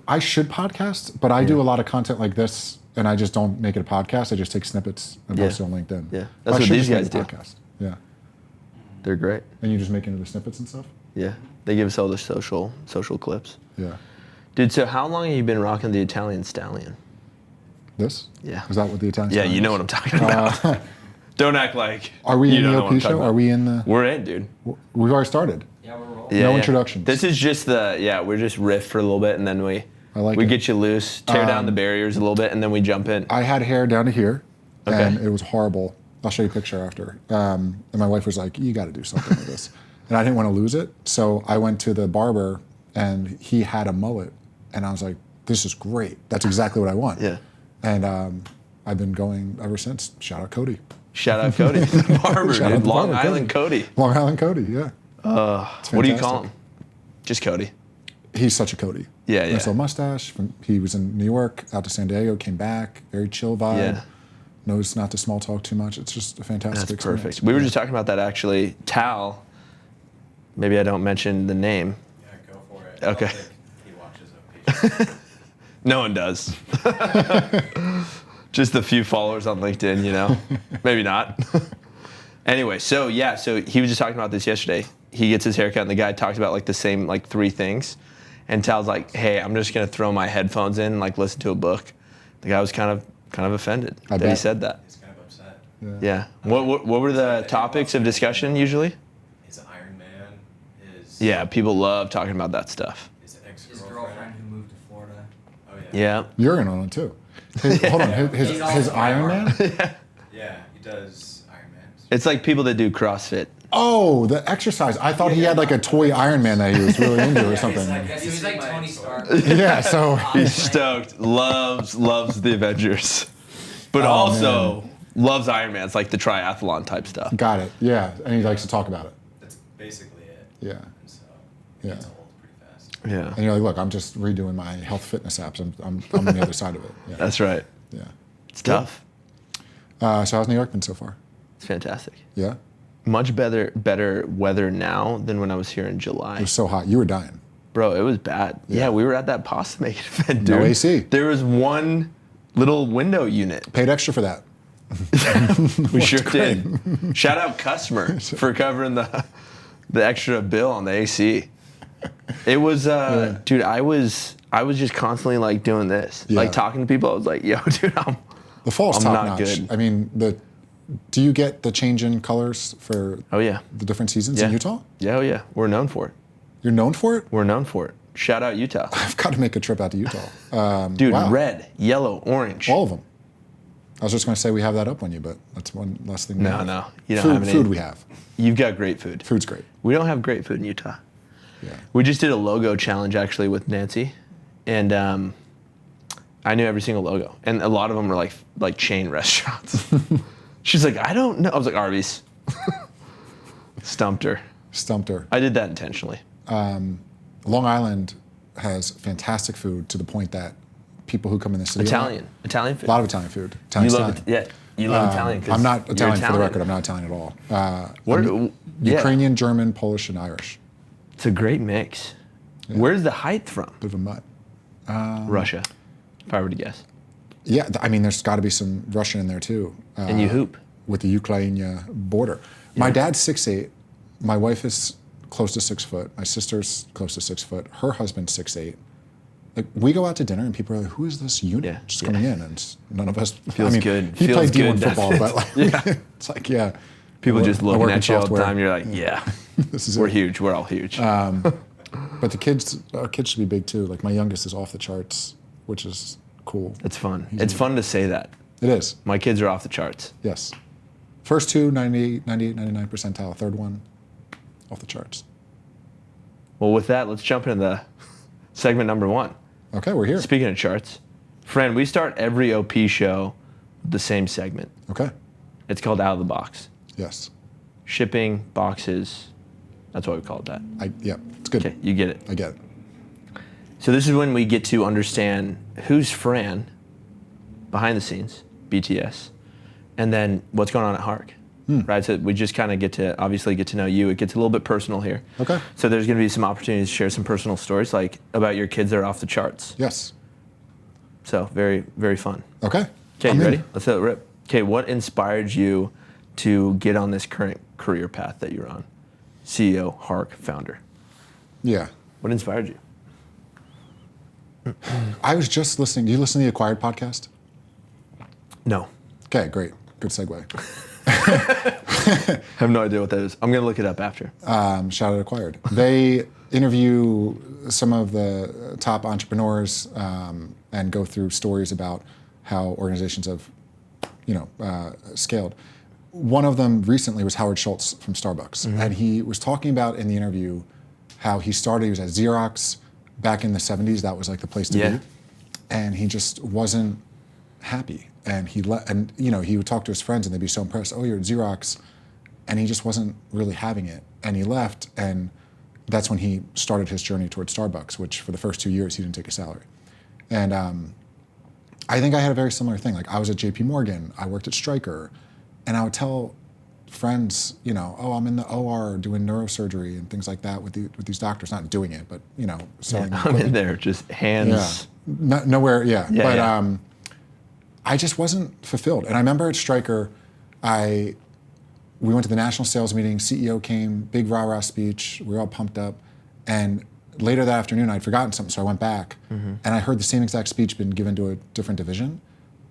I should podcast, but I do a lot of content like this, and I just don't make it a podcast. I just take snippets and post it on LinkedIn. Yeah, that's what these guys do. Podcast. Yeah. They're great. And you just make into the snippets and stuff? Yeah. They give us all the social clips. Yeah. Dude, so how long have you been rocking the Italian Stallion? This? Yeah. Is that what the Italian Yeah, Stallion you know is? what I'm talking about. Don't act like Are we in you the don't know what I'm OP talking show? about. Are we in the... We're in, dude. We've already started. Yeah, we're rolling. Yeah, No introductions. This is just we're just riff for a little bit, and then we get you loose, tear down the barriers a little bit, and then we jump in. I had hair down to here, Okay. and it was horrible. I'll show you a picture after. And my wife was like, you got to do something with this. And I didn't want to lose it, so I went to the barber, and he had a mullet, and I was like, this is great. That's exactly what I want. Yeah. And I've been going ever since. Shout out Cody. Shout out Cody, the barber, Shout out dude. the Long barber, Island Cody. Long Island Cody, yeah. What do you call him? Just Cody. He's such a Cody. Yeah, yeah. Nice little mustache. He was in New York, out to San Diego, came back. Very chill vibe. Yeah. Knows not to small talk too much. It's just a fantastic That's experience. perfect. We were just talking about that actually. Tal, maybe I don't mention the name. Yeah, go for it. Okay. I don't think he watches OP. No one does. Just a few followers on LinkedIn, you know? Maybe not. Anyway, so he was just talking about this yesterday. He gets his haircut, and the guy talks about like the same like 3 things. And Tal's like, hey, I'm just gonna throw my headphones in and like listen to a book. The guy was kind of offended that he said that. He's kind of upset. Yeah. What were the topics of discussion usually? His Iron Man, his Yeah, people love talking about that stuff. his His ex-girlfriend. girlfriend who moved to Florida. Oh yeah. Yeah. You're in on it too. Hold on, his Iron Man? Yeah, he does Iron Man. It's like people that do CrossFit. Oh, the exercise. I thought he had like a toy Iron Man that he was really into or something. He was like Tony Stark. Yeah, so He's stoked. Loves the Avengers. But also loves Iron Man. It's like the triathlon type stuff. got it. Yeah, and he likes to talk about it. That's basically it. Yeah, And so yeah. it's old pretty fast. Yeah. And you're like, look, I'm just redoing my health fitness apps. I'm on the other side of it. Yeah. That's right. Yeah. It's tough. So how's New York been so far? It's fantastic. Yeah, Much better weather now than when I was here in July. it was so hot. You were dying. Bro, it was bad. Yeah, we were at that pasta making event, dude. No AC. There was one little window unit. Paid extra for that. We sure did. Shout out customer for covering the extra bill on the AC. It was, dude, I was just constantly like doing this, Yeah. like talking to people. I was like, yo, dude, The fall's I'm top not notch. good. I mean, do you get the change in colors for Oh yeah. the different seasons Yeah. in Utah? Yeah, oh yeah. We're known for it. You're known for it? We're known for it. Shout out Utah. I've got to make a trip out to Utah. Dude, wow. red, yellow, orange. All of them. I was just going to say we have that up on you, but that's one less thing. we No, have. no. You don't food, have any. food we have. You've got great food. Food's great. We don't have great food in Utah. Yeah. We just did a logo challenge actually with Nancy, and I knew every single logo, and a lot of them were like chain restaurants. She's like, I don't know. I was like, Arby's. Stumped her. Stumped her. I did that intentionally. Long Island has fantastic food to the point that people who come in the city Italian food. a lot of Italian food. You Italian love style. it, yeah. You love Italian. 'Cause I'm not you're Italian for the record. I'm not Italian at all. I'm Ukrainian, German, Polish, and Irish. It's a great mix. Where's the height from? Bit of a mutt. Russia, if I were to guess. Yeah, I mean, there's got to be some Russian in there too. And you hoop. With the Ukraine border. My dad's 6'8". My wife is close to 6 foot. My sister's close to 6 foot. Her husband's 6'8". Like, we go out to dinner and people are like, who is this unit just coming in? And none of us. Feels good. He Feels played good, D1 football, but like, it's like, yeah. People just I looking work in at you all the software. time. You're like, yeah, This is we're it. huge. We're all huge. But our kids should be big too. Like, my youngest is off the charts, which is cool. It's fun. It's fun to say that. It is. My kids are off the charts. Yes. First two, 98, 99 percentile. Third one, off the charts. Well, with that, let's jump into the segment number 1. Okay, we're here. Speaking of charts, friend, we start every OP show with the same segment. Okay. It's called Out of the Box. Yes. Shipping, boxes, that's why we call it that. Yeah, it's good. Okay, you get it. I get it. So this is when we get to understand who's Fran behind the scenes, BTS, and then what's going on at Hark. right? So we just kind of get to know you. It gets a little bit personal here. Okay. So there's going to be some opportunities to share some personal stories, like about your kids that are off the charts. Yes. So very, very fun. Okay. Okay, I'm you in. ready? Let's let it rip. Okay, what inspired you to get on this current career path that you're on? CEO, Hark, founder. Yeah. What inspired you? I was just listening. Do you listen to the Acquired podcast? No. Okay, great. Good segue. I have no idea what that is. I'm going to look it up after. Shout out Acquired. They interview some of the top entrepreneurs and go through stories about how organizations have, scaled. One of them recently was Howard Schultz from Starbucks, and he was talking about in the interview how he started. He was at Xerox back in the 70s. That was like the place to be, and he just wasn't happy. And he would talk to his friends, and they'd be so impressed. Oh, you're at Xerox, and he just wasn't really having it. And he left, and that's when he started his journey towards Starbucks, which for the first 2 years he didn't take a salary. And I think I had a very similar thing. Like I was at JP Morgan, I worked at Stryker, and I would tell friends, oh, I'm in the OR doing neurosurgery and things like that with these doctors, not doing it, but selling. I'm in there, just hands. Yeah, nowhere. Yeah, but yeah. I just wasn't fulfilled. And I remember at Stryker, we went to the national sales meeting. CEO came, big rah-rah speech. We were all pumped up, and later that afternoon, I'd forgotten something, so I went back, and I heard the same exact speech been given to a different division.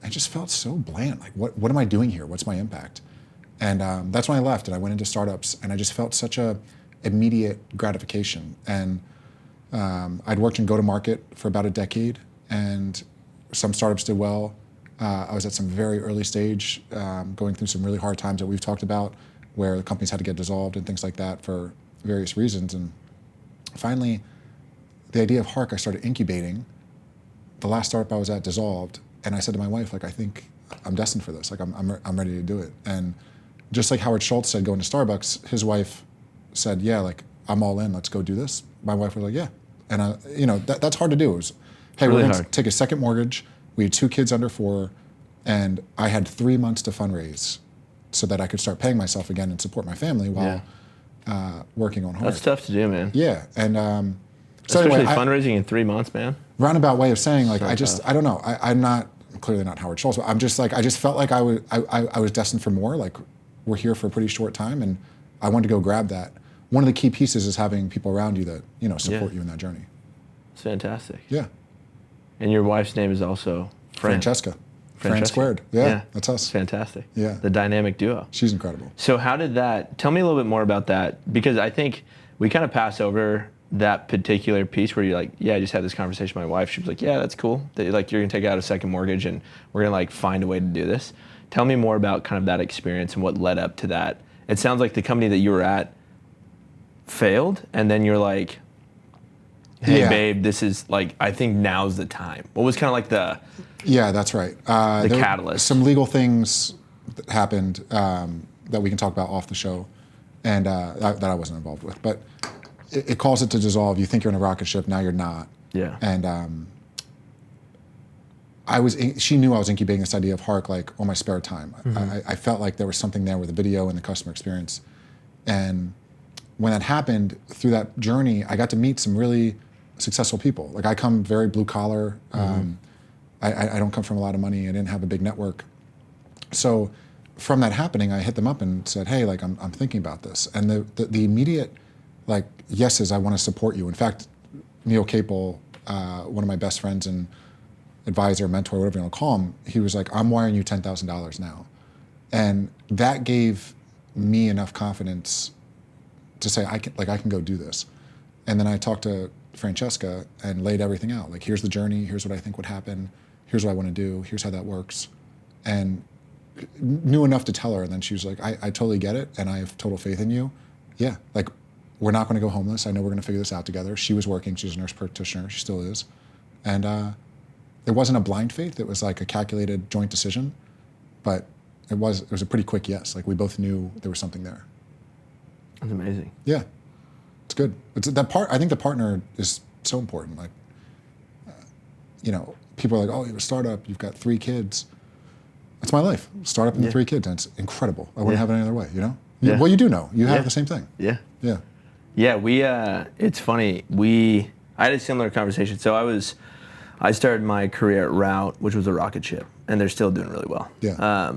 I just felt so bland. Like, what am I doing here? What's my impact? And that's when I left, and I went into startups, and I just felt such a immediate gratification. And I'd worked in go-to-market for about a decade, and some startups did well. I was at some very early stage, going through some really hard times that we've talked about, where the companies had to get dissolved and things like that for various reasons. And finally, the idea of Hark, I started incubating. The last startup I was at dissolved, and I said to my wife, like, I think I'm destined for this. Like, I'm ready to do it. And just like Howard Schultz said, going to Starbucks, his wife said, yeah, like, I'm all in. Let's go do this. My wife was like, yeah. And that's hard to do. It was, hey, really we're going to hard. take a second mortgage. We had 2 kids under 4, and I had 3 months to fundraise so that I could start paying myself again and support my family while working on Hark. That's tough to do, man. Yeah, and so Especially anyway, fundraising in 3 months, man. roundabout way of saying, like, So I don't know. I'm clearly not Howard Schultz, but I'm just like, I just felt like I was destined for more. Like, we're here for a pretty short time, and I wanted to go grab that. One of the key pieces is having people around you that support you in that journey. It's fantastic. Yeah. And your wife's name is also Francesca. Fran Francesca. squared. Yeah, that's us. It's fantastic. Yeah. The dynamic duo. She's incredible. So how did that, tell me a little bit more about that, because I think we kind of pass over that particular piece where you're like, yeah, I just had this conversation with my wife. She was like, yeah, that's cool. Like, you're gonna take out a second mortgage and we're gonna like find a way to do this. Tell me more about kind of that experience and what led up to that. It sounds like the company that you were at failed, and then you're like, hey, babe, this is like, I think now's the time. What was kind of like the... Yeah, that's right. The there catalyst. Some legal things that happened that we can talk about off the show, and that I wasn't involved with. But it calls it to dissolve. You think you're in a rocket ship, now you're not. Yeah. And she knew I was incubating this idea of Hark, like, on my spare time. I felt like there was something there with the video and the customer experience. And when that happened, through that journey, I got to meet some really successful people. Like, I come very blue collar. I don't come from a lot of money. I didn't have a big network. So from that happening, I hit them up and said, hey, like, I'm thinking about this. And the immediate, like, yes is, I want to support you. In fact, Neil Capel, one of my best friends and advisor, mentor, whatever you want to call him, he was like, I'm wiring you $10,000 now. And that gave me enough confidence to say, I can go do this. And then I talked to Francesca and laid everything out. Like, here's the journey, here's what I think would happen, here's what I want to do, here's how that works. And knew enough to tell her, and then she was like, I totally get it, and I have total faith in you. Yeah, like, we're not going to go homeless. I know we're going to figure this out together. She was working, she was a nurse practitioner, she still is. And it wasn't a blind faith, it was like a calculated joint decision, but it was a pretty quick yes. Like, we both knew there was something there. That's amazing. Yeah, it's good. It's that part. I think the partner is so important. Like, people are like, oh, you're a startup, you've got 3 kids. It's my life. Start up and Yeah. 3 kids, and it's incredible. I wouldn't Yeah. have it any other way, you know? Yeah. Well, you do know. You have Yeah. the same thing. Yeah. Yeah. Yeah, it's funny. I had a similar conversation. So I started my career at Route, which was a rocket ship, and they're still doing really well. Yeah.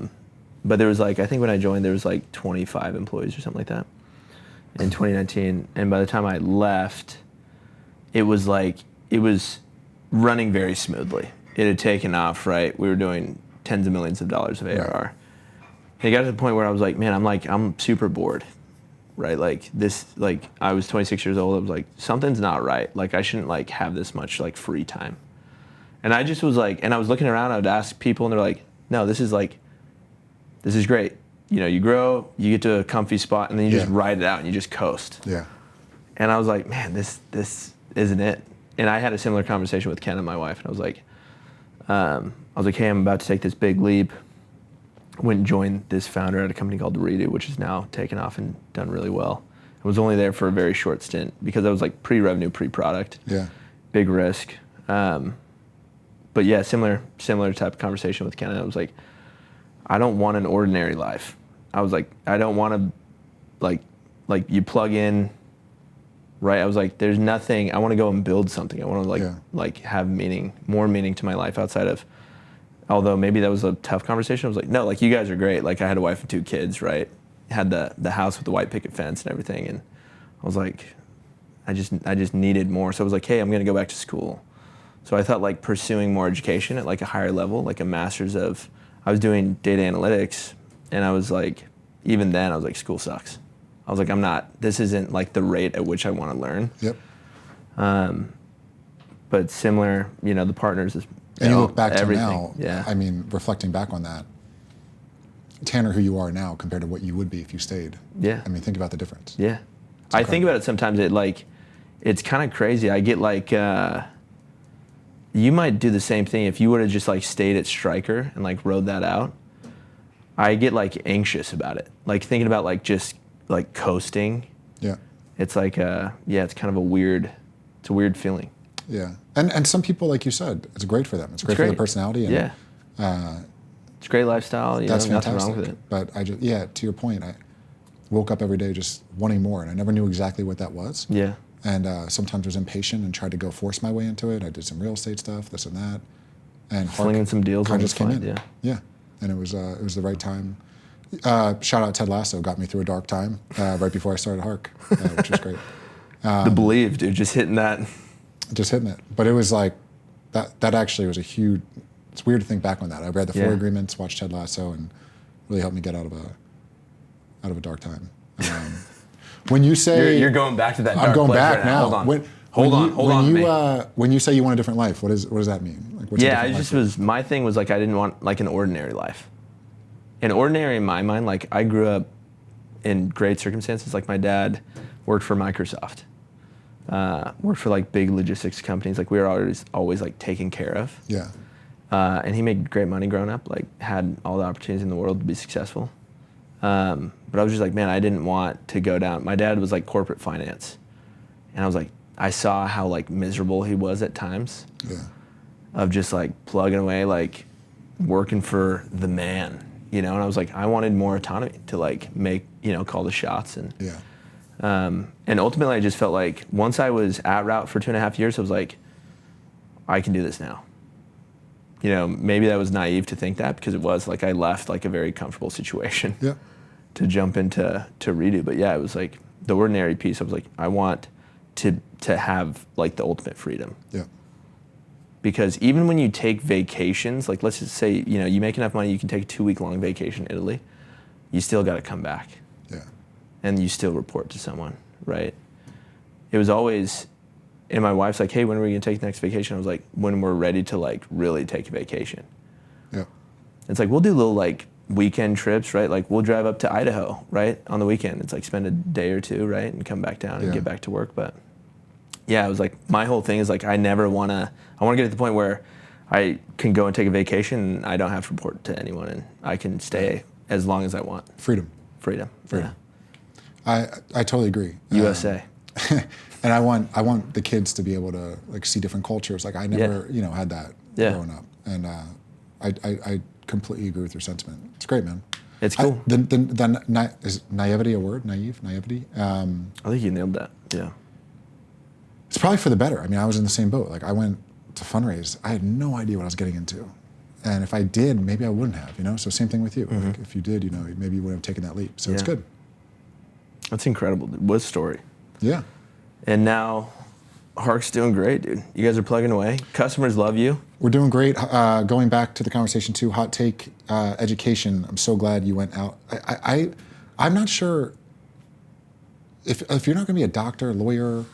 But there was I think when I joined, there was 25 employees or something like that in 2019. And by the time I left, it was running very smoothly. It had taken off, right? We were doing tens of millions of dollars of ARR. Right. It got to the point where I was like, man, I'm super bored, right? I was 26 years old. I was like, something's not right. I shouldn't have this much free time. And I just was and I was looking around. I would ask people, and they're like, no, this is great. You grow, you get to a comfy spot, and then you just ride it out and you just coast. Yeah. And I was like, man, this isn't it. And I had a similar conversation with Ken and my wife, and I was like, hey, I'm about to take this big leap. Went and joined this founder at a company called Riddle, which is now taken off and done really well. I was only there for a very short stint because I was pre-revenue, pre-product. Yeah. Big risk. But yeah, similar type of conversation with Ken. I was like, I don't want an ordinary life. I was like, I don't want to you plug in, right? I was like, there's nothing. I want to go and build something. I want to have more meaning to my life outside of. Although maybe that was a tough conversation. I was like, no, you guys are great. I had a wife and 2 kids, right? Had the house with the white picket fence and everything, and I was like, I just needed more. So I was like, hey, I'm gonna go back to school. So I thought pursuing more education at a higher level, a master's of. I was doing data analytics, and I was even then I was like, school sucks. I was like, I'm not. This isn't the rate at which I want to learn. Yep. But similar, the partners is. And you look back to everything. now, Yeah. I mean, reflecting back on that, Tanner, who you are now compared to what you would be if you stayed. Yeah. I mean, think about the difference. Yeah. I think about it sometimes. It's kind of crazy. I get you might do the same thing if you would have just stayed at Stryker and rode that out. I get anxious about it. Thinking about just coasting. Yeah. It's it's kind of a weird feeling. Yeah. And some people, like you said, it's great for them. It's great for their personality. And, it's a great lifestyle. That's nothing fantastic. wrong with it. But to your point, I woke up every day just wanting more, and I never knew exactly what that was. Yeah. And sometimes I was impatient and tried to go force my way into it. I did some real estate stuff, this and that. And flinging some deals on the just came slide, in. Yeah. And it was the right time. Shout out Ted Lasso, got me through a dark time right before I started Hark, which was great. The believe, dude, just hitting that. Just hitting it. But it was that actually was a huge, it's weird to think back on that. I read the 4 agreements, watched Ted Lasso, and really helped me get out of a dark time. When you say... You're going back to that dark I'm going place back right now. Hold on. When you say you want a different life, what does that mean? What's a different life? My thing was I didn't want an ordinary life. An ordinary in my mind, I grew up in great circumstances. My dad worked for Microsoft. Worked for big logistics companies. We were always taken care of. Yeah. And he made great money growing up. Had all the opportunities in the world to be successful. But I was just man, I didn't want to go down. My dad was corporate finance, and I was I saw how miserable he was at times. Yeah. Of just plugging away, working for the man, And I was I wanted more autonomy to make, call the shots and. Yeah. And ultimately, I just felt once I was at Route for 2.5 years, I was I can do this now. Maybe that was naive to think that because it was I left a very comfortable situation to jump into Redo. But yeah, it was the ordinary piece. I was I want to have the ultimate freedom. Yeah. Because even when you take vacations, let's just say you make enough money, you can take a 2-week-long vacation in Italy. You still got to come back. Yeah. And you still report to someone, right? It was always, and my wife's hey, when are we gonna take the next vacation? I was when we're ready to really take a vacation. Yeah. It's we'll do little weekend trips, right? We'll drive up to Idaho, right? On the weekend. It's spend a day or 2, right? And come back down and get back to work. But yeah, it was my whole thing is I wanna get to the point where I can go and take a vacation and I don't have to report to anyone and I can stay as long as I want. Freedom. Yeah. I totally agree. USA. And I want the kids to be able to see different cultures. I never had that growing up, and I completely agree with your sentiment. It's great, man. It's cool. Is naivety a word? Naivety? I think you nailed that. Yeah. It's probably for the better. I mean, I was in the same boat. Like, I went to fundraise. I had no idea what I was getting into. And if I did, maybe I wouldn't have, you know? So same thing with you. Like, if you did, you know, maybe you wouldn't have taken that leap. So it's good. That's incredible, dude. What a story. Yeah. And now Hark's doing great, dude. You guys are plugging away. Customers love you. We're doing great. Going back to the conversation too, hot take education. I'm so glad you went out. I'm not sure if you're not going to be a doctor, lawyer,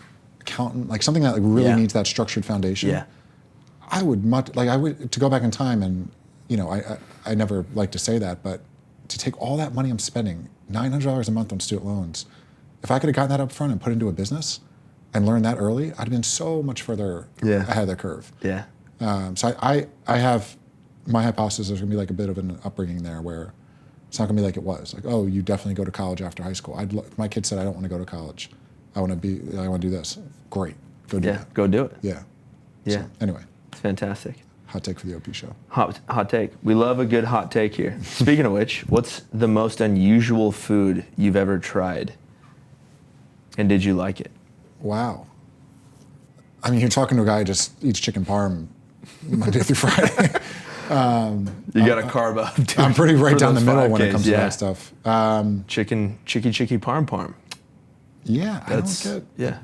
accountant, like something that like really needs that structured foundation. Yeah. I would to go back in time and, you know, I never like to say that, but to take all that money I'm spending, $900 a month on student loans, if I could have gotten that up front and put into a business and learned that early, I'd have been so much further ahead of the curve. Yeah. So I have, my hypothesis there's gonna be like a bit of an upbringing there where it's not gonna be like it was. Like, oh, you definitely go to college after high school. My kid said, I don't want to go to college. I want to do this. Great, go do that. Go do it. Yeah. Yeah. So, anyway, It's fantastic. hot take for the OP show. Hot take. We love a good hot take here. Speaking of which, what's the most unusual food you've ever tried? And did you like it? Wow. I mean, you're talking to a guy who just eats chicken parm Monday through Friday. You got to carb up. Dude, I'm pretty right for down the those middle when 5Ks, it comes to that stuff. Chicky parm. Yeah, Yeah.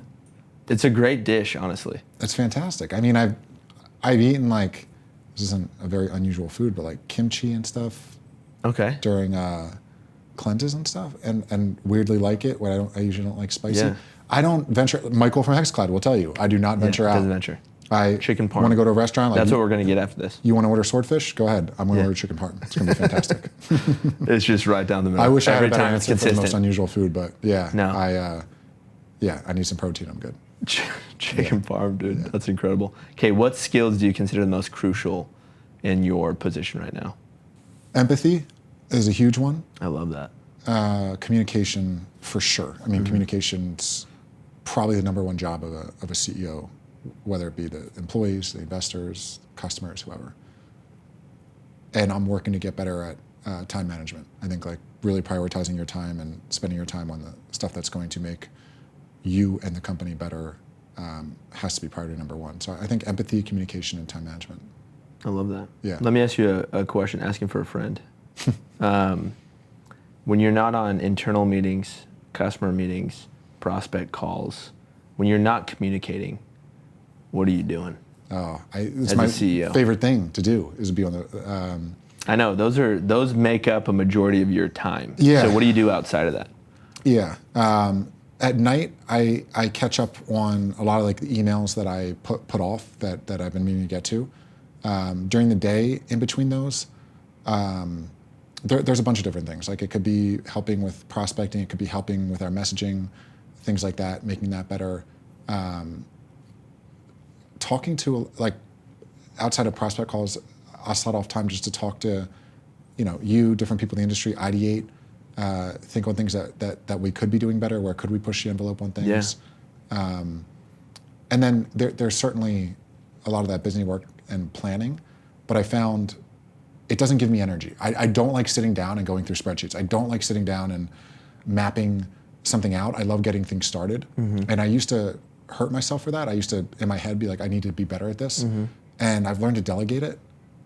It's a great dish, honestly. It's fantastic. I mean, I've eaten like, this isn't a very unusual food, but like kimchi and stuff Okay. during cleanses and stuff, and weirdly like it when I usually don't like spicy. Yeah. I don't venture. Michael from Hexclad will tell you, I do not venture out. Doesn't venture. Chicken parm. Want to go to a restaurant? Like, That's what we're going to get after this. You want to order swordfish? Go ahead. I'm going to order chicken parm. It's going to be fantastic. It's just right down the middle. I wish I had a Every better time it's answer for the most consistent. unusual food, but yeah. No. I need some protein. I'm good. Chicken parm, dude. Yeah. That's incredible. Okay, what skills do you consider the most crucial in your position right now? Empathy is a huge one. I love that. Communication, for sure. I mean, communication's probably the number one job of a CEO, whether it be the employees, the investors, customers, whoever. And I'm working to get better at time management. I think like really prioritizing your time and spending your time on the stuff that's going to make you and the company better has to be priority number one. So I think empathy, communication, and time management. I love that. Yeah. Let me ask you a question, asking for a friend. When you're not on internal meetings, customer meetings, prospect calls, when you're not communicating, what are you doing? Oh, it's As my a CEO. favorite thing to do is be on the. I know those make up a majority of your time. Yeah. So what do you do outside of that? Yeah. At night, I catch up on a lot of like the emails that I put off that I've been meaning to get to. During the day, in between those, there's a bunch of different things. Like it could be helping with prospecting, it could be helping with our messaging, things like that, making that better. Talking to like outside of prospect calls, I'll set off time just to talk to, different people in the industry, ideate. Think on things that we could be doing better. Where could we push the envelope on things? Yeah. And then there's certainly a lot of that business work and planning, but I found it doesn't give me energy. I don't like sitting down and going through spreadsheets. I don't like sitting down and mapping something out. I love getting things started. And I used to hurt myself for that. I used to, in my head, be like, I need to be better at this. And I've learned to delegate it.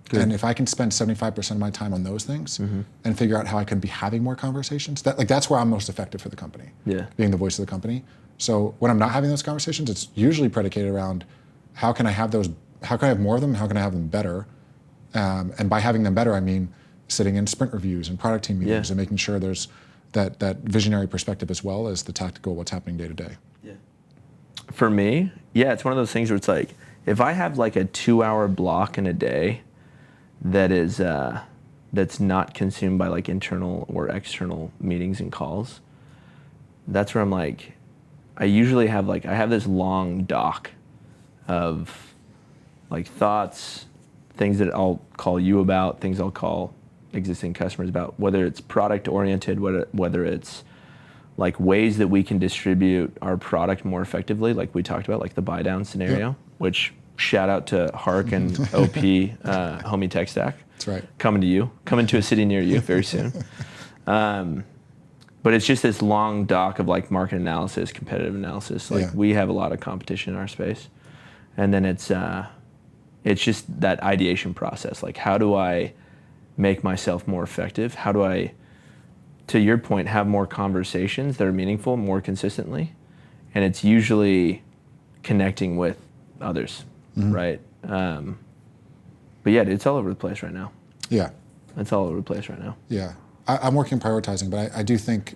Good. And if I can spend 75% of my time on those things and figure out how I can be having more conversations, that's where I'm most effective for the company. Yeah. Being the voice of the company. So when I'm not having those conversations, it's usually predicated around how can I have more of them? How can I have them better? And by having them better, I mean sitting in sprint reviews and product team meetings and making sure there's that visionary perspective as well as the tactical, what's happening day to day. Yeah. For me, it's one of those things where it's like, if I have like a 2-hour block in a day that is that's not consumed by like internal or external meetings and calls, that's where I'm like, I usually have I have this long doc of like thoughts, things that I'll call you about, things I'll call existing customers about, whether it's product oriented, whether it's like ways that we can distribute our product more effectively, like we talked about, like the buy down scenario, which shout out to Hark and OP, Homie Tech Stack. That's right. coming to a city near you very soon. But it's just this long doc of like market analysis, competitive analysis. Like we have a lot of competition in our space, and then it's just that ideation process. Like, how do I make myself more effective? How do I, to your point, have more conversations that are meaningful more consistently? And it's usually connecting with others, right? But yeah, it's all over the place right now. Yeah. It's all over the place right now. Yeah. I'm working prioritizing, but I do think,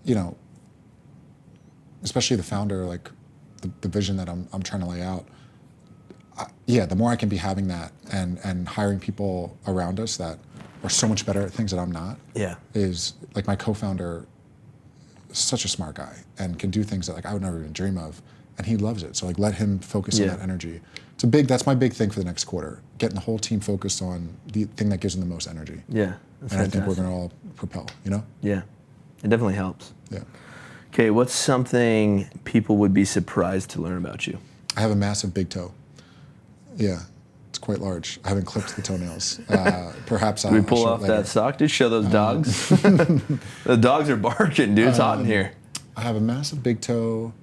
you know, especially the founder, like the vision that I'm trying to lay out. The more I can be having that and hiring people around us that are so much better at things that I'm not. Yeah. Is like my co-founder, such a smart guy and can do things that like I would never even dream of, and he loves it. So like let him focus on that energy. That's my big thing for the next quarter. Getting the whole team focused on the thing that gives them the most energy. Yeah. And I think we're gonna all propel, you know? Yeah. It definitely helps. Yeah. Okay, what's something people would be surprised to learn about you? I have a massive big toe. Yeah, it's quite large. I haven't clipped the toenails. Perhaps I'll pull off that sock? Dude, show those dogs. The dogs are barking, dude. It's hot in here. I have a massive big toe.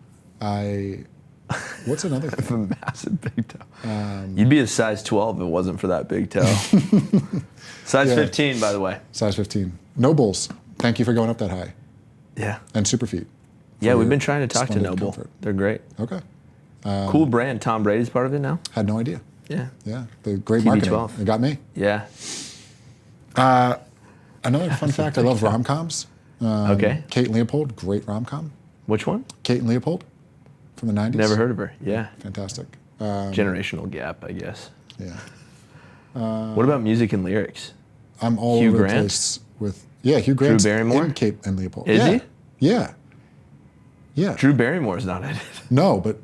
What's another thing? I have a massive big toe. You'd be a size 12 if it wasn't for that big toe. Size 15, by the way. Size 15. Nobles. Thank you for going up that high. Yeah. And Superfeet. Yeah, we've been trying to talk to Noble. Comfort. They're great. Okay. Cool brand. Tom Brady's part of it now. Had no idea. Yeah. Yeah. The great marketing. It got me. Yeah. Another fun fact, I love rom-coms. Okay. Kate and Leopold, great rom-com. Which one? Kate and Leopold from the 90s. Never heard of her. Yeah. Fantastic. Generational gap, I guess. Yeah. What about music and lyrics? I'm all over the place with Hugh Grant. Drew Barrymore? In Kate and Leopold. Is he? Yeah. Yeah. Drew Barrymore's not in it. No, but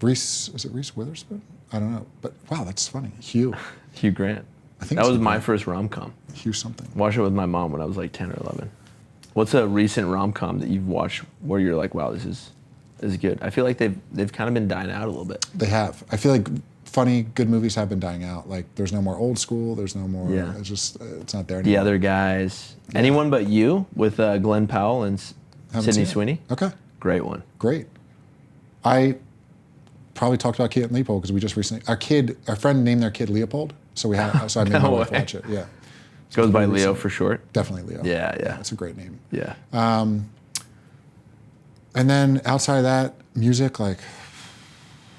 is it Reese Witherspoon? I don't know. But wow, that's funny. Hugh Grant. I think that was my first rom-com. Hugh something. Watched it with my mom when I was like 10 or 11. What's a recent rom-com that you've watched where you're like, wow, this is good? I feel like they've kind of been dying out a little bit. They have. I feel like funny, good movies have been dying out. Like there's no more old school. There's no more. Yeah. It's not there anymore. The Other Guys. Yeah. Anyone But You with Glenn Powell and Sydney Sweeney. Okay. Great one. Great. I probably talked about Kate and Leopold because we just recently our friend named their kid Leopold, so I made my wife watch it. Yeah. So goes by Leo for short. Definitely Leo. Yeah. That's a great name. Yeah. And then outside of that, music like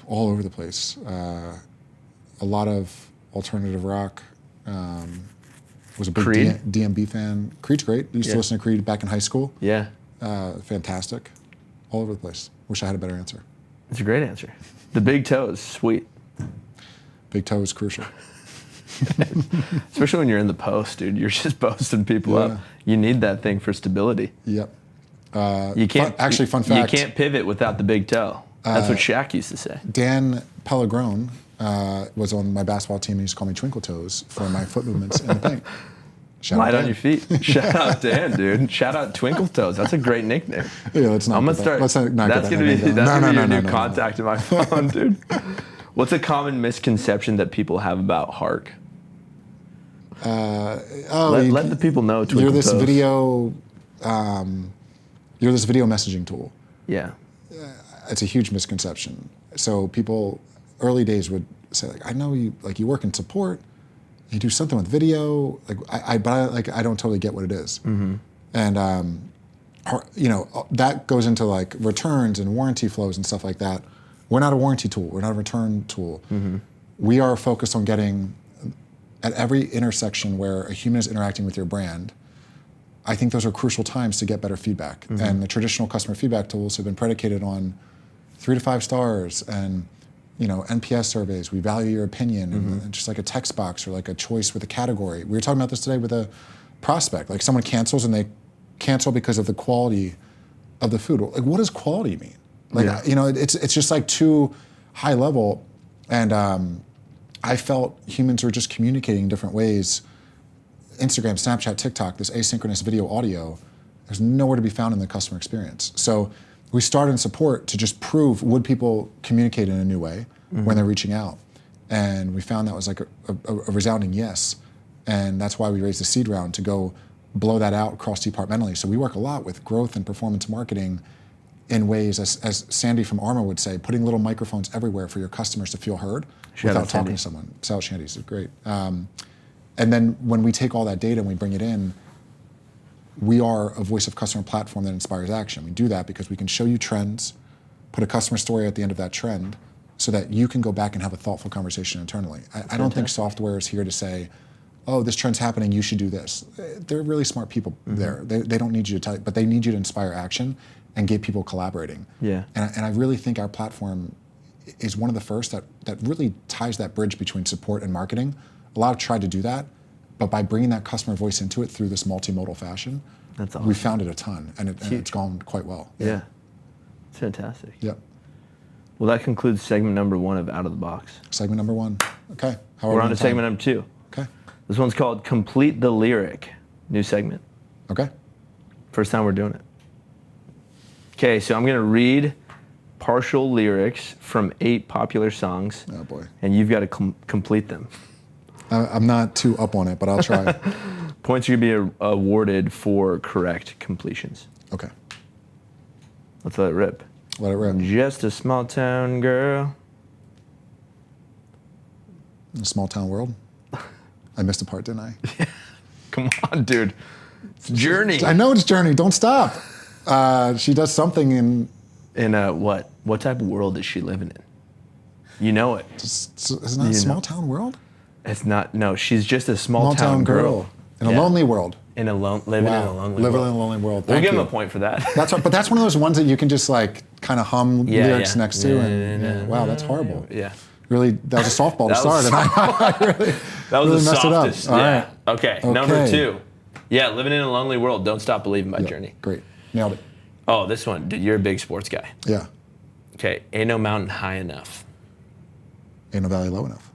all over the place. A lot of alternative rock. Was a big DMB fan. Creed's great. Used to listen to Creed back in high school. Yeah. Fantastic. All over the place. Wish I had a better answer. It's a great answer. The big toe is sweet. Big toe is crucial. Especially when you're in the post, dude. You're just posting people up. You need that thing for stability. Yep. You can't fun fact. You can't pivot without the big toe. That's what Shaq used to say. Dan Pellegrone was on my basketball team. He used to call me Twinkle Toes for my foot movements in the paint. Light on your feet. Shout out Dan, dude. Shout out Twinkle Toes. That's a great nickname. Yeah, let's not. I'm gonna start. Let's not that's gonna be your new contact in my phone, dude. What's a common misconception that people have about Hark? Let the people know. Twinkle you're this Toes. video. You're this video messaging tool. Yeah. It's a huge misconception. So people, early days would say like, I know you work in support. You do something with video, but I don't totally get what it is. Mm-hmm. And that goes into like returns and warranty flows and stuff like that. We're not a warranty tool. We're not a return tool. Mm-hmm. We are focused on getting at every intersection where a human is interacting with your brand. I think those are crucial times to get better feedback. Mm-hmm. And the traditional customer feedback tools have been predicated on 3 to 5 stars and NPS surveys. We value your opinion, and just like a text box or like a choice with a category. We were talking about this today with a prospect. Like someone cancels and they cancel because of the quality of the food. Like, what does quality mean? It's just like too high level. And I felt humans were just communicating in different ways. Instagram, Snapchat, TikTok, this asynchronous video audio, there's nowhere to be found in the customer experience. So we started in support to just prove, would people communicate in a new way when they're reaching out? And we found that was like a resounding yes. And that's why we raised the seed round to go blow that out cross-departmentally. So we work a lot with growth and performance marketing in ways, as Sandy from Armour would say, putting little microphones everywhere for your customers to feel heard without talking to someone. Sal Shandy's is great. And then when we take all that data and we bring it in, we are a voice of customer platform that inspires action. We do that because we can show you trends, put a customer story at the end of that trend, so that you can go back and have a thoughtful conversation internally. I don't think software is here to say, oh, this trend's happening, you should do this. They're really smart people there. They don't need you to tell you, but they need you to inspire action and get people collaborating. Yeah. And I really think our platform is one of the first that really ties that bridge between support and marketing. A lot have tried to do that, but by bringing that customer voice into it through this multimodal fashion, that's awesome. We found it a ton, and it's gone quite well. Yeah. It's fantastic. Yep. Well, that concludes segment number 1 of Out of the Box. Segment number 1. Okay. How are We're we on to segment number 2. Okay. This one's called Complete the Lyric. New segment. Okay. First time we're doing it. Okay, so I'm going to read partial lyrics from 8 popular songs. Oh, boy. And you've got to complete them. I'm not too up on it, but I'll try. Points are going to be awarded for correct completions. Okay. Let's let it rip. Let it rip. Just a small town girl. In a small town world. I missed a part, didn't I? Come on, dude. It's Journey. I know it's Journey. Don't stop. She does something in what? What type of world is she living in? You know it. Isn't that a small town world? It's not. No, she's just a small town girl. In a lonely world. Living in a lonely world. Living in a lonely world. We'll Thank give you. him a point for that. But that's one of those ones that you can just like kind of hum lyrics yeah. next to, and wow, that's horrible. Yeah. Really, that was a softball to start, and I really, that was really the messed softest. it up. All right. Okay. Number 2. Yeah, Living in a Lonely World. Don't Stop Believing by Journey. Great. Nailed it. Oh, this one. Dude, you're a big sports guy. Yeah. Okay. Ain't No Mountain High Enough. Ain't No Valley Low Enough.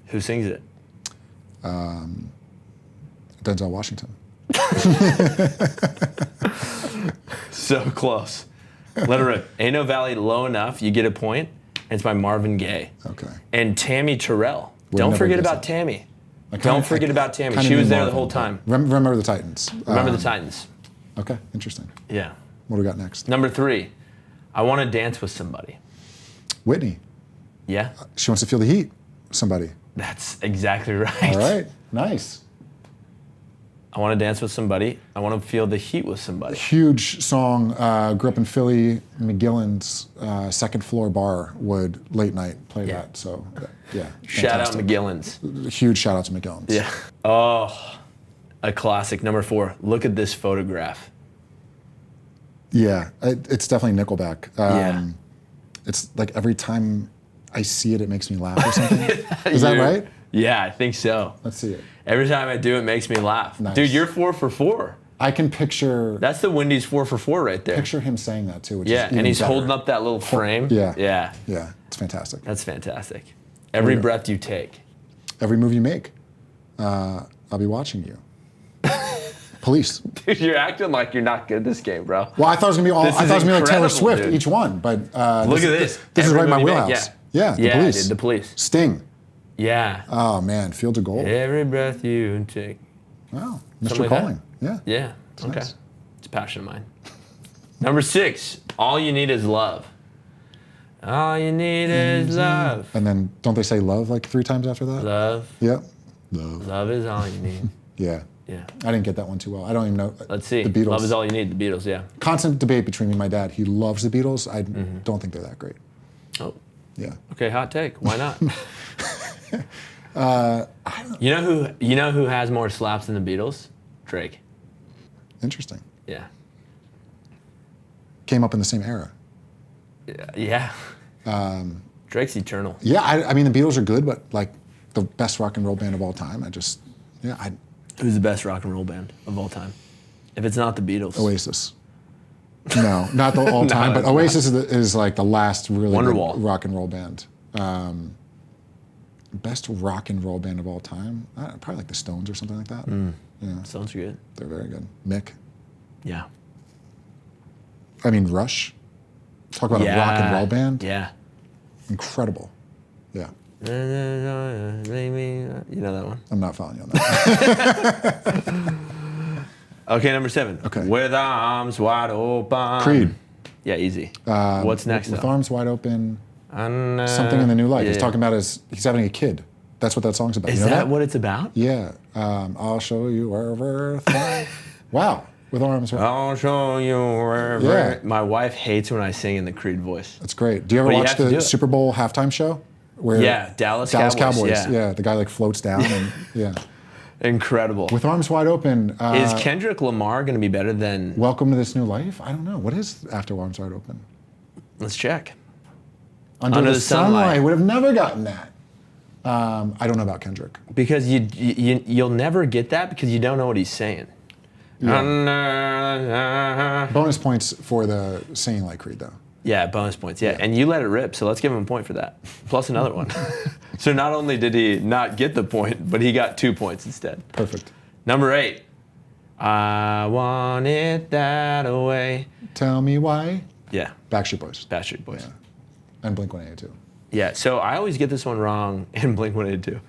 Who sings it? Denzel Washington. So close. Let it rip. Ain't No Valley Low Enough. You get a point. It's by Marvin Gaye. Okay. And Tammy Terrell. Would Don't never forget guess about that. Tammy. Don't forget about Tammy. She was there the whole time. Remember the Titans. Remember the Titans. Okay, interesting. Yeah. What do we got next? Number 3. I Want to Dance with Somebody. Whitney. Yeah. She wants to feel the heat. Somebody. That's exactly right. All right. Nice. I want to dance with somebody. I want to feel the heat with somebody. Huge song. Grew up in Philly. McGillen's second floor bar would late night play that. So yeah. Shout out fantastic. McGillen's. Huge shout out to McGillen's. Yeah. Oh, a classic. Number 4. Look at this photograph. Yeah. It's definitely Nickelback. Yeah. It's like every time I see it, it makes me laugh or something. Is that right? Yeah, I think so. Let's see it. Every time I do, it makes me laugh. Nice. Dude, you're 4 for 4. I can picture That's the Wendy's 4 for 4 right there. him saying that too. Which Yeah, is even and he's better. holding up that little frame. Yeah. Yeah. Yeah, it's fantastic. That's fantastic. Every breath you take. Every move you make, I'll be watching you. Police. Dude, you're acting like you're not good at this game, bro. Well, I thought it was gonna be all. I This thought is it was gonna be like Taylor incredible, Swift dude. each one, but Look at this. This is Every right in my move you make, wheelhouse. Yeah, the Yeah, police. dude, the police. Sting. Yeah. Oh man, Fields of Gold. Every breath you take. Wow, Something Mr. like that. Calling. Yeah. Yeah. Okay. nice. It's a passion of mine. Number 6. All you need is love. All you need is love. And then don't they say love like 3 times after that? Love. Yep. Love. Love is all you need. Yeah. Yeah. I didn't get that one too well. I don't even know. Let's see. The Beatles. Love is all you need. The Beatles. Yeah. Constant debate between me and my dad. He loves the Beatles. I don't think they're that great. Oh. Yeah. Okay. Hot take. Why not? You know who has more slaps than the Beatles? Drake. Interesting. Yeah. Came up in the same era. Yeah. Drake's eternal. Yeah, I mean the Beatles are good, but like the best rock and roll band of all time. Who's the best rock and roll band of all time? If it's not the Beatles. Oasis. No, not the all time, but it's Oasis is like the last really good Wonderwall. rock and roll band. Best rock and roll band of all time? Probably like the Stones or something like that. Yeah, Sounds good. they're very good. Mick. Yeah. I mean Rush. Talk about a rock and roll band. Yeah. Incredible. Yeah. You know that one? I'm not following you on that. Okay, number 7. Okay. With arms wide open. Creed. Yeah, easy. What's next, With though? arms wide open. And, Something in the new life. yeah, He's yeah. talking about he's having a kid. That's what that song's about. Is you know that what it's about? Yeah. I'll show you wherever. Wow. With arms wide. I'll show you wherever. Yeah. My wife hates when I sing in the Creed voice. That's great. Do you ever But you watch have to do the it. Super Bowl halftime show? Where Yeah, Dallas Cowboys, yeah. Yeah, the guy like floats down and yeah. Incredible. With arms wide open. Is Kendrick Lamar going to be better than... Welcome to this new life? I don't know. What is after arms wide open? Let's check. Under Under the the sunlight. sunlight. Would have never gotten that. I don't know about Kendrick. Because you'll never get that because you don't know what he's saying. Yeah. Bonus points for the singing like Creed though. Yeah, bonus points. Yeah, and you let it rip, so let's give him a point for that. Plus another one. So not only did he not get the point, but he got 2 points instead. Perfect. Number 8. I want it that way. Tell me why. Yeah, Backstreet Boys. Backstreet Boys. Yeah. And Blink-182. Yeah, so I always get this one wrong in Blink-182.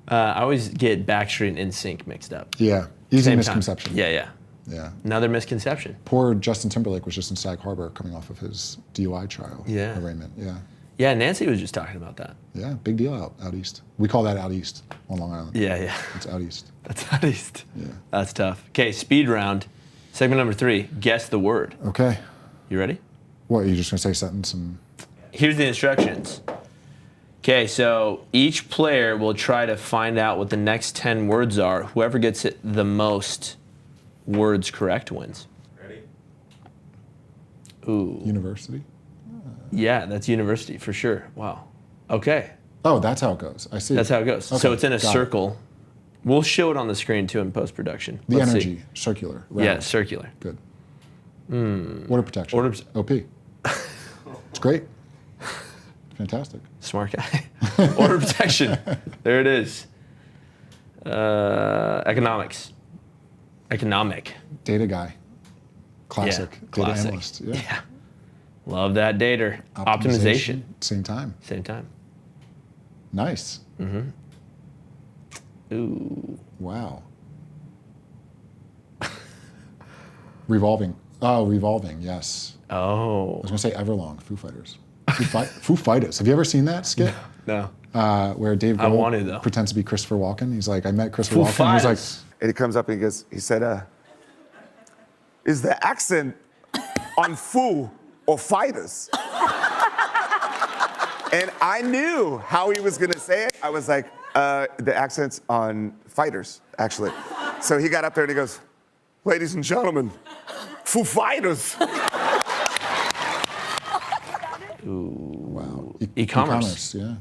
I always get Backstreet and NSYNC mixed up. Yeah. Easy Same time. misconception. Yeah. Yeah. Another misconception. Poor Justin Timberlake was just in Sag Harbor coming off of his DUI trial. Yeah. Arraignment. Yeah. Yeah, Nancy was just talking about that. Yeah. Big deal out east. We call that out east on Long Island. Yeah. It's out east. That's out east. Yeah. That's tough. Okay, speed round. Segment number 3, guess the word. Okay. You ready? What, are you just going to say a sentence and... Here's the instructions. Okay, so each player will try to find out what the next 10 words are. Whoever gets it the most words correct wins. Ready? Ooh. University? Yeah, that's university for sure. Wow. Okay, Oh, that's how it goes. I see. that's how it goes. Okay, So it's in a got it. circle. We'll show it on the screen too in post-production. The Let's see. energy, circular. Yeah, round. circular. Good. Order protection. Order- OP. It's great. Fantastic. Smart guy. Order protection. There it is. Economics. Economic. Data guy. Classic. Yeah, Data classic. analyst. Yeah. Love that data. Optimization. Same time. Same time. Nice. Ooh. Wow. Revolving. Oh, revolving. Yes. Oh. I was going to say Everlong. Foo Fighters. Foo Fighters. Have you ever seen that skit? No. Where Dave I Grohl want to, though. pretends to be Christopher Walken. He's like, I met Christopher Foo Walken. He's like, Fighters. And he comes up and he said, is the accent on foo or fighters? And I knew how he was gonna say it. I was like, the accent's on fighters, actually. So he got up there and he goes, ladies and gentlemen, Foo Fighters. wow. E-commerce. Yeah.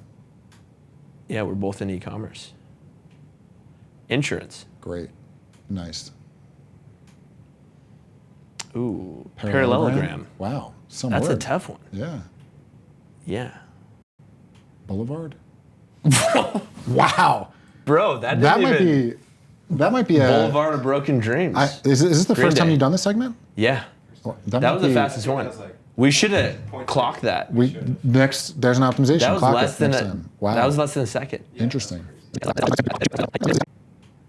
Yeah, we're both in e-commerce. Insurance. Great. Nice. Ooh. Parallelogram. Wow. Some That's a word. tough one. Yeah. Yeah. Boulevard. Wow. Bro, that That didn't might even... be. That might be a. Boulevard of Broken Dreams. Is this the Green first time Day. you've done this segment? Yeah. Well, That might was the be- fastest one. was like- We should have clocked that. We next. There's an optimization. That was Clock less it than next a. time. Wow. That was less than a second. Interesting.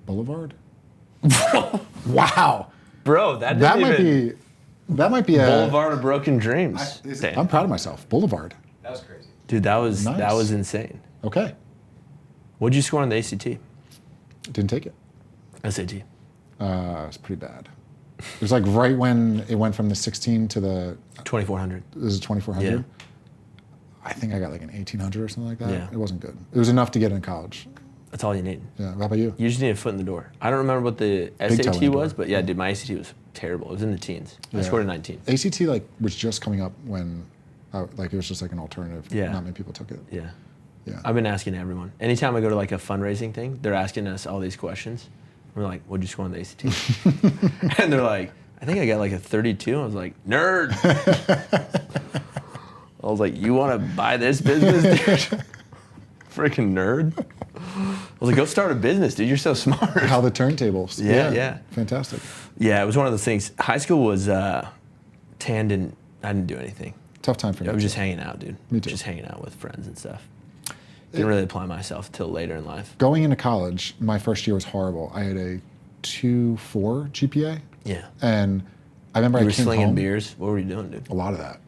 Boulevard. Wow. Bro, that That didn't might even... be. That might be a. Boulevard of Broken Dreams. Damn. I'm proud of myself. Boulevard. That was crazy. Dude, that was Nice. insane. Okay. What'd you score on the ACT? Didn't take it. SAT. It's pretty bad. It was like right when it went from the 16 to the 2400. this is 2400. Yeah. I think I got like an 1800 or something like that. Yeah. It wasn't good. It was enough to get in college. That's all you need. Yeah. How about you? You just need a foot in the door. I don't remember what the toe in SAT the was, door. but yeah, dude, my ACT was terrible. It was in the teens. I Yeah. scored a 19. ACT like was just coming up when, like it was just like an alternative. Yeah. Not many people took it. Yeah. Yeah. I've been asking everyone. Anytime I go to like a fundraising thing, they're asking us all these questions. We're like, what'd you score on the ACT? And they're like, I think I got like a 32. I was like, nerd. I was like, you want to buy this business, dude? Freaking nerd. I was like, go start a business, dude. You're so smart. How the turntables. Yeah. Fantastic. Yeah, it was one of those things. High school was I didn't do anything. Tough time for me. I was just hanging out, dude. Me too. Just hanging out with friends and stuff. Didn't really apply myself till later in life. Going into college, my first year was horrible. I had a 2.4 GPA. Yeah. And I remember You were I came slinging home. beers. What were you doing, dude? A lot of that.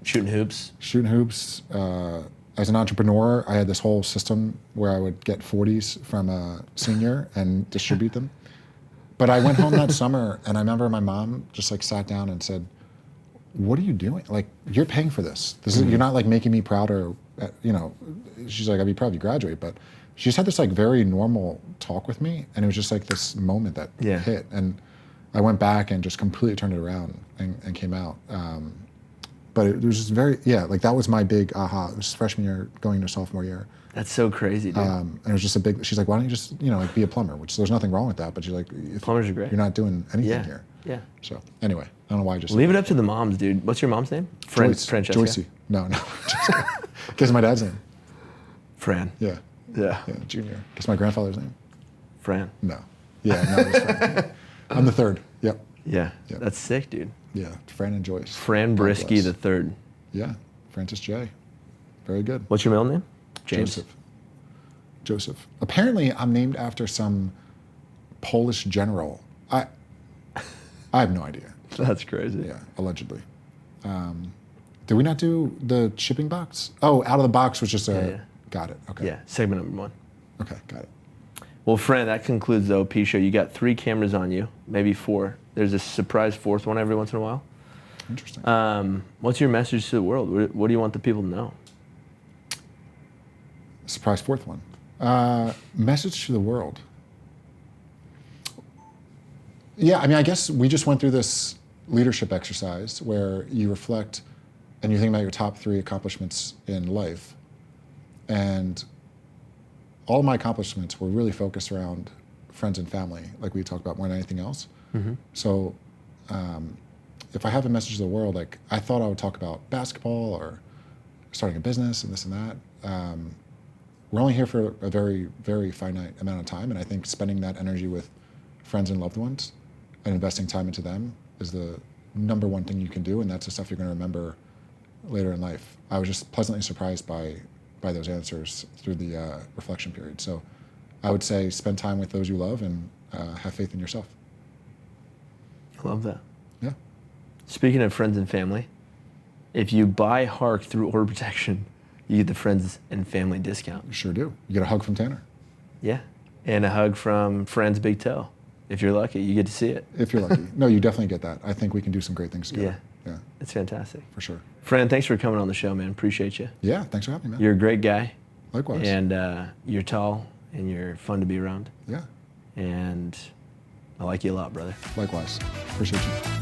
Shooting hoops. Shooting hoops. As an entrepreneur, I had this whole system where I would get 40s from a senior and distribute them. But I went home that summer, and I remember my mom just like sat down and said, "What are you doing? Like, you're paying for this. This is you're not like making me proud or, you know." She's like, "I'd be proud if you graduate," but she just had this like very normal talk with me, and it was just like this moment that hit, and I went back and just completely turned it around and came out. But it was just very, like that was my big aha. It was freshman year going into sophomore year. That's so crazy, dude. And it was just a big, she's like, "Why don't you just, like be a plumber?" Which there's nothing wrong with that, but she's like, Plumbers are great. You're not doing anything here. Yeah. So anyway, I don't know why I just Leave it up to the moms, dude. What's your mom's name? Francesca? Joycey. No. Guess my dad's name. Fran. Yeah. Yeah. Yeah, Junior. Guess my grandfather's name. Fran. No. Yeah, no, it's Fran. I'm the third. Yep. Yeah. Yep. That's sick, dude. Yeah, Fran and Joyce. Fran God Brzyski bless. the third. Yeah, Francis J. Very good. What's your middle name? James. Joseph. Apparently, I'm named after some Polish general. I have no idea. That's crazy. Yeah, allegedly. Did we not do the shipping box? Oh, out of the box was just a. Yeah. Got it. Okay. Yeah. Segment number 1. Okay, got it. Well, Fran, that concludes the OP show. You got 3 cameras on you, maybe 4. There's a surprise 4th one every once in a while. Interesting. What's your message to the world? What do you want the people to know? Surprise 4th one. Message to the world. Yeah, I mean, I guess we just went through this leadership exercise where you reflect and you think about your top 3 accomplishments in life. And all of my accomplishments were really focused around friends and family, like we talked about more than anything else. Mm-hmm. So if I have a message to the world, like I thought I would talk about basketball or starting a business and this and that. We're only here for a very, very finite amount of time. And I think spending that energy with friends and loved ones and investing time into them is the number one thing you can do. And that's the stuff you're going to remember later in life. I was just pleasantly surprised by those answers through the reflection period. So I would say spend time with those you love and have faith in yourself. Love that. Yeah. Speaking of friends and family, if you buy Hark through Order Protection, you get the friends and family discount. You sure do. You get a hug from Tanner. Yeah. And a hug from Fran's big toe. If you're lucky, you get to see it. If you're lucky. No, you definitely get that. I think we can do some great things together. Yeah. It's fantastic. For sure. Fran, thanks for coming on the show, man. Appreciate you. Yeah, thanks for having me, man. You're a great guy. Likewise. And you're tall and you're fun to be around. Yeah. And I like you a lot, brother. Likewise. Appreciate you.